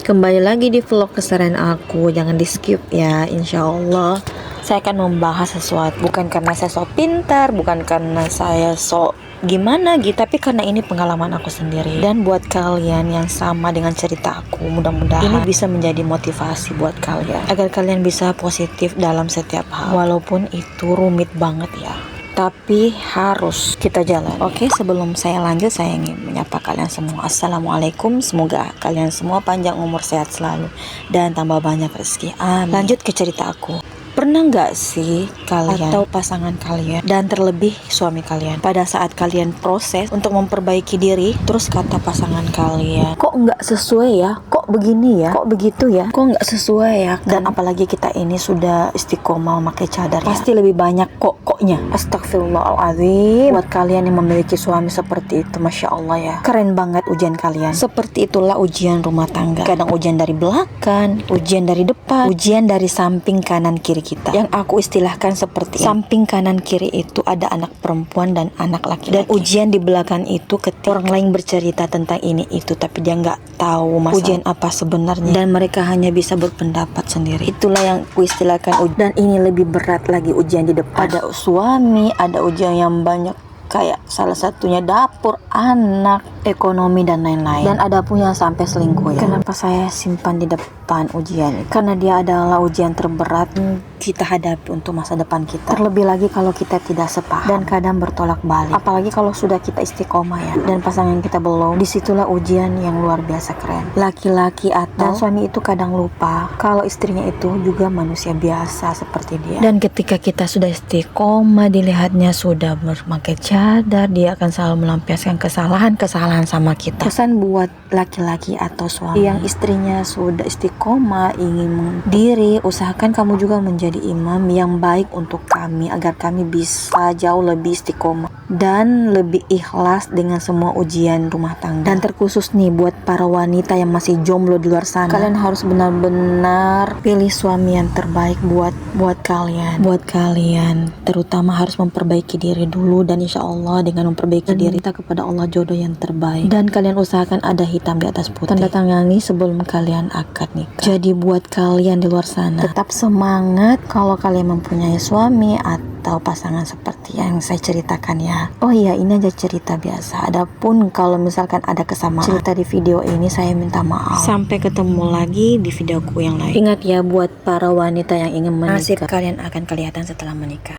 Kembali lagi di vlog keseharian aku, jangan di skip ya. Insya Allah saya akan membahas sesuatu, bukan karena saya sok pintar, bukan karena saya sok gimana gitu, tapi karena ini pengalaman aku sendiri. Dan buat kalian yang sama dengan cerita aku, mudah-mudahan ini bisa menjadi motivasi buat kalian, agar kalian bisa positif dalam setiap hal, walaupun itu rumit banget ya, tapi harus kita jalan. Oke, sebelum saya lanjut, saya ingin menyapa kalian semua. Assalamualaikum, semoga kalian semua panjang umur, sehat selalu, dan tambah banyak rezeki. Amin. Lanjut ke cerita aku. Pernah nggak sih kalian atau pasangan kalian, dan terlebih suami kalian, pada saat kalian proses untuk memperbaiki diri, terus kata pasangan kalian, kok nggak sesuai ya, kok begini ya, kok begitu ya, kok nggak sesuai ya. Dan apalagi kita ini sudah istiqomah memakai cadar, pasti lebih banyak koknya. Astagfirullahaladzim. Buat kalian yang memiliki suami seperti itu, Masya Allah ya, keren banget ujian kalian. Seperti itulah ujian rumah tangga. Kadang ujian dari belakang, ujian dari depan, ujian dari samping kanan kiri kita. Yang aku istilahkan seperti samping kanan kiri itu ada anak perempuan dan anak laki-laki. Dan ujian di belakang itu ketika orang lain bercerita tentang ini itu, tapi dia nggak tahu masalah ujian apa sebenarnya, dan mereka hanya bisa berpendapat sendiri. Itulah yang aku istilahkan ujian. Dan ini lebih berat lagi ujian di depan. Ada suami, ada ujian yang banyak, kayak salah satunya dapur, anak, ekonomi, dan lain-lain. Dan ada pun yang sampai selingkuh ya. Kenapa saya simpan di depan ujian? Karena dia adalah ujian terberat kita hadapi untuk masa depan kita. Terlebih lagi kalau kita tidak sepaham dan kadang bertolak balik. Apalagi kalau sudah kita istiqomah ya, dan pasangan kita belum. Disitulah ujian yang luar biasa keren. Laki-laki atau suami itu kadang lupa kalau istrinya itu juga manusia biasa seperti dia. Dan ketika kita sudah istiqomah, dilihatnya sudah memakai cadar, dia akan selalu melampiaskan kesalahan sama kita. Pesan buat laki-laki atau suami yang istrinya sudah istiqomah, ingin diri, usahakan kamu juga menjadi imam yang baik untuk kami, agar kami bisa jauh lebih istiqomah dan lebih ikhlas dengan semua ujian rumah tangga. Dan terkhusus nih buat para wanita yang masih jomblo di luar sana, kalian harus benar-benar pilih suami yang terbaik buat kalian. Buat kalian terutama harus memperbaiki diri dulu, dan insya Allah dengan memperbaiki diri kita kepada Allah jodoh yang terbaik. Dan kalian usahakan ada hitam di atas putih, tanda tangani sebelum kalian akad nikah. Jadi buat kalian di luar sana, tetap semangat kalau kalian mempunyai suami atau pasangan seperti yang saya ceritakan ya. Oh iya, ini aja cerita biasa. Adapun kalau misalkan ada kesamaan cerita di video ini, saya minta maaf. Sampai ketemu lagi di videoku yang lain. Ingat ya, buat para wanita yang ingin menikah, nasib kalian akan kelihatan setelah menikah.